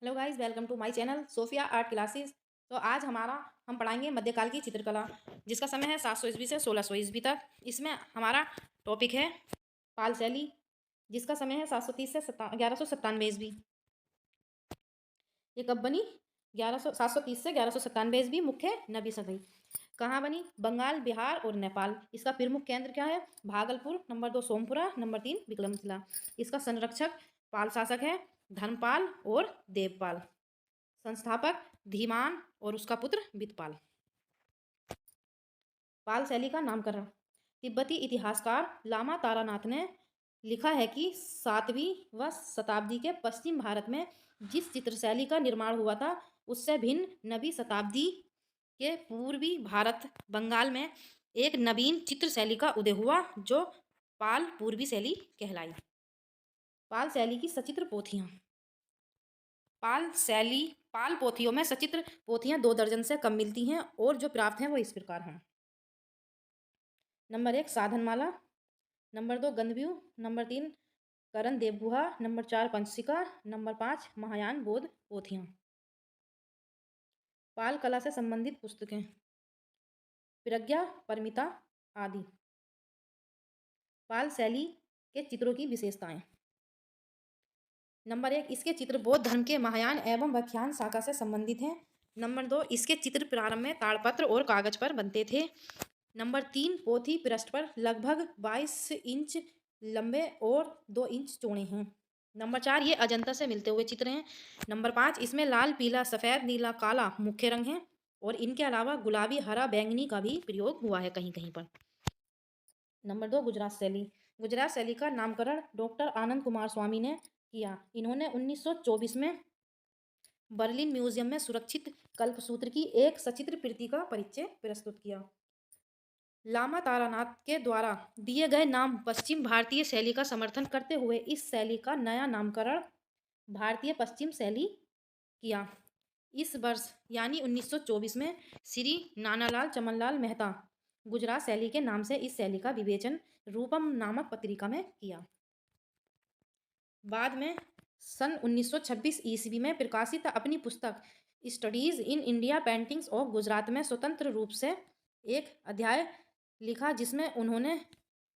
Hello guys, welcome to my channel Sophia art classes. तो आज हम पढ़ाएंगे मध्यकाल की चित्रकला, जिसका समय है 700 ईस्वी से 1600 ईस्वी तक। इसमें हमारा टॉपिक है पाल शैली, जिसका समय है 730 से 1197 ईस्वी। ये कब बनी? 730 से 1197 ईस्वी। मुख्य नबी सदी। कहाँ बनी? बंगाल, बिहार और नेपाल। इसका प्रमुख केंद्र क्या है? भागलपुर। नंबर 2 सोमपुरा। नंबर 3 विक्रमशिला। इसका संरक्षक पाल शासक है धर्मपाल और देवपाल। संस्थापक धीमान और उसका पुत्र वितपाल। पाल शैली का नामकरण। तिब्बती इतिहासकार लामा तारानाथ ने लिखा है कि 7वीं व शताब्दी के पश्चिम भारत में जिस चित्रशैली का निर्माण हुआ था, उससे भिन्न नवीं शताब्दी के पूर्वी भारत बंगाल में एक नवीन चित्रशैली का उदय हुआ, जो पाल पूर्वी शैली कहलाई। पाल शैली की सचित्र पोथियां। पाल पोथियों में सचित्र पोथियां 2 दर्जन से कम मिलती हैं और जो प्राप्त हैं वो इस प्रकार हैं। नंबर 1 साधनमाला। नंबर 2 गंधव्यूह। नंबर 3 करण देवगुहा। नंबर 4 पंचशिका। नंबर 5 महायान बोध पोथियां। पाल कला से संबंधित पुस्तकें। प्रज्ञा परमिता आदि। पाल शैली के चित्रों की विशेषताएं। नंबर 1 इसके चित्र बौद्ध धर्म के महायान एवं व्याख्यान शाखा से संबंधित हैं। नंबर 2 इसके चित्र प्रारंभ में ताड़पत्र और कागज पर बनते थे। नंबर 3 पोथी पृष्ठ पर लगभग 22 इंच लंबे और 2 इंच चौड़े हैं। नंबर 4 ये अजंता से मिलते हुए चित्र हैं। नंबर 5 इसमें लाल, पीला, सफ़ेद, नीला, काला मुख्य रंग हैं और इनके अलावा गुलाबी, हरा, बैंगनी का भी प्रयोग हुआ है कहीं कहीं पर। नंबर 2 गुजरात शैली। गुजरात शैली का नामकरण डॉक्टर आनंद कुमार स्वामी ने किया। इन्होंने 1924 में बर्लिन म्यूजियम में सुरक्षित कल्पसूत्र की एक सचित्र प्रति का परिचय प्रस्तुत किया। लामा तारानाथ के द्वारा दिए गए नाम पश्चिम भारतीय शैली का समर्थन करते हुए इस शैली का नया नामकरण भारतीय पश्चिम शैली किया। इस वर्ष यानी 1924 में श्री नानालाल चमनलाल मेहता गुजरात शैली के नाम से इस शैली का विवेचन रूपम नामक पत्रिका में किया। बाद में सन 1926 ईस्वी में प्रकाशित अपनी पुस्तक studies in India paintings of Gujarat में स्वतंत्र रूप से एक अध्याय लिखा, जिसमें उन्होंने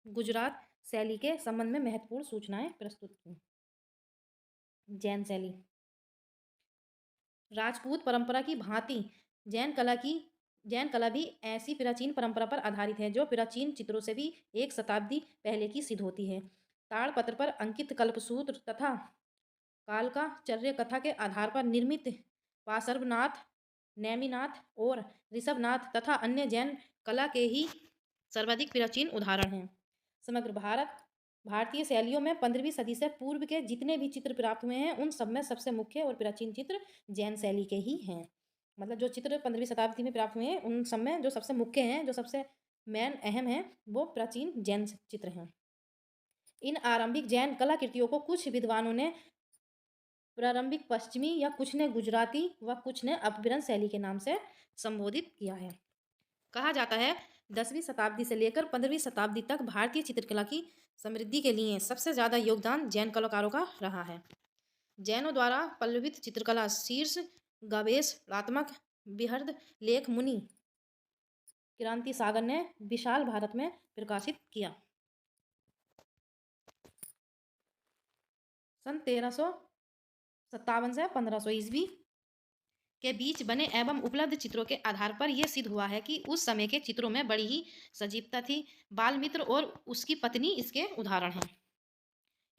गुजरात शैली के संबंध में महत्वपूर्ण सूचनाएं प्रस्तुत की। जैन शैली। राजपूत परंपरा की भांति जैन कला भी ऐसी प्राचीन परंपरा पर आधारित है जो प्राचीन चित्रों से भी 1 शताब्दी पहले की सिद्ध होती है। ताड़पत्र पर अंकित कल्पसूत्र तथा कालका चर्य कथा के आधार पर निर्मित पार्श्वनाथ, नेमिनाथ और ऋषभनाथ तथा अन्य जैन कला के ही सर्वाधिक प्राचीन उदाहरण हैं। समग्र भारतीय शैलियों में 15वीं सदी से पूर्व के जितने भी चित्र प्राप्त हुए हैं, उन सब में सबसे मुख्य और प्राचीन चित्र जैन शैली के ही हैं। मतलब जो चित्र 15वीं शताब्दी में प्राप्त हुए हैं, उन सब में जो सबसे मुख्य हैं, जो सबसे मेन अहम हैं, वो प्राचीन जैन चित्र हैं। इन आरंभिक जैन कलाकृतियों को कुछ विद्वानों ने प्रारंभिक पश्चिमी या कुछ ने गुजराती व कुछ ने अपभ्रंश शैली के नाम से संबोधित किया है। कहा जाता है 10वीं शताब्दी से लेकर 15वीं शताब्दी तक भारतीय चित्रकला की समृद्धि के लिए सबसे ज़्यादा योगदान जैन कलाकारों का रहा है। जैनों द्वारा पल्लवित चित्रकला शीर्ष गवेषणात्मक बृहद लेख मुनि क्रांति सागर ने विशाल भारत में प्रकाशित किया। सन 1357 से 1500 ईस्वी के बीच बने एवं उपलब्ध चित्रों के आधार पर यह सिद्ध हुआ है कि उस समय के चित्रों में बड़ी ही सजीवता थी। बाल्मीत्र और उसकी पत्नी इसके उदाहरण हैं।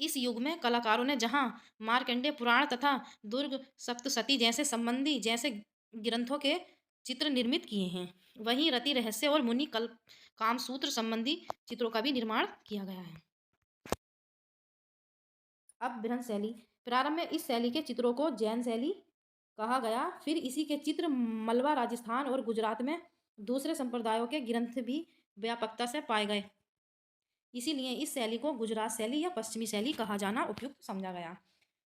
इस युग में कलाकारों ने जहां मार्कंडेय पुराण तथा दुर्ग सप्तशती जैसे ग्रंथों के चित्र निर्मित किए हैं, वहीं रति रहस्य और मुनि कामसूत्र संबंधी चित्रों का भी निर्माण किया गया है। अब बृहन शैली। प्रारंभ में इस शैली के चित्रों को जैन शैली कहा गया। फिर इसी के चित्र मलवा, राजस्थान और गुजरात में दूसरे संप्रदायों के ग्रंथ भी व्यापकता से पाए गए। इसीलिए इस शैली को गुजरात शैली या पश्चिमी शैली कहा जाना उपयुक्त समझा गया।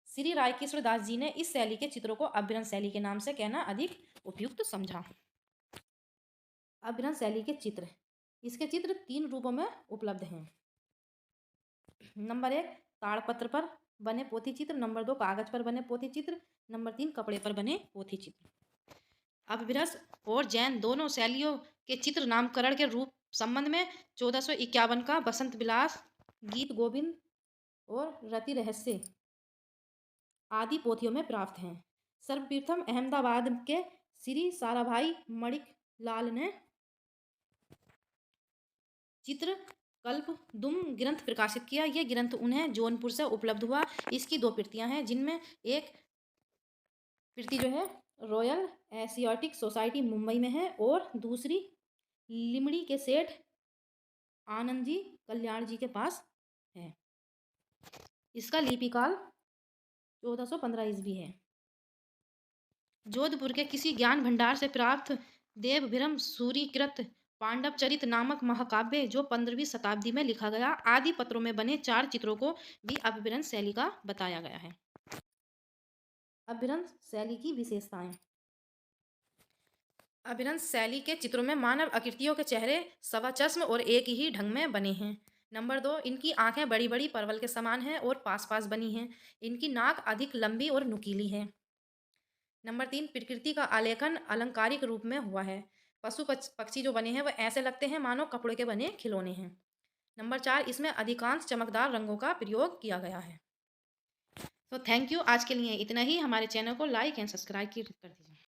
श्री रायकिशोर दास जी ने इस शैली के चित्रों को अभ्रंश शैली के नाम से कहना अधिक उपयुक्त समझा। अभ्रंश शैली के चित्र। इसके चित्र 3 रूपों में उपलब्ध हैं। नंबर 1 ताड़पत्र पर बने पोथी चित्र, नंबर 2 कागज पर बने पोथी चित्र, नंबर 3 कपड़े पर बने पोथी चित्र। अपभ्रंश और जैन दोनों शैलियों के चित्र नामकरण के रूप संबंध में 1451 का बसंत विलास, गीत गोविंद और रति रहस्य आदि पोथियों में प्राप्त हैं। सर्वप्रथम अहमदाबाद के श्री साराभाई मणिक लाल ने चित्र कल्प दुम ग्रंथ प्रकाशित किया। यह ग्रंथ उन्हें जौनपुर से उपलब्ध हुआ। इसकी 2 प्रतियां हैं, जिनमें एक प्रति जो है रॉयल एशियाटिक सोसाइटी मुंबई में है और दूसरी लिमड़ी के सेठ आनंद जी कल्याण जी के पास है। इसका लिपिकाल 1415 ईस्वी है। जोधपुर के किसी ज्ञान भंडार से प्राप्त देवभिरम सूरीकृत पांडव चरित नामक महाकाव्य, जो 15वीं शताब्दी में लिखा गया, आदि पत्रों में बने 4 चित्रों को भी अपभ्रंश शैली का बताया गया है। अपभ्रंश शैली की विशेषताएं। अपभ्रंश शैली के चित्रों में मानव आकृतियों के चेहरे सवाचस्म और एक ही ढंग में बने हैं। नंबर 2, इनकी आंखें बड़ी बड़ी परवल के समान हैं और पास पास बनी हैं। इनकी नाक अधिक लंबी और नुकीली है। नंबर 3, प्रकृति का आलेखन अलंकारिक रूप में हुआ है। पशु पक्षी जो बने हैं वह ऐसे लगते हैं मानो कपड़े के बने खिलौने हैं। नंबर 4, इसमें अधिकांश चमकदार रंगों का प्रयोग किया गया है। तो थैंक यू। आज के लिए इतना ही। हमारे चैनल को लाइक एंड सब्सक्राइब कर दीजिए।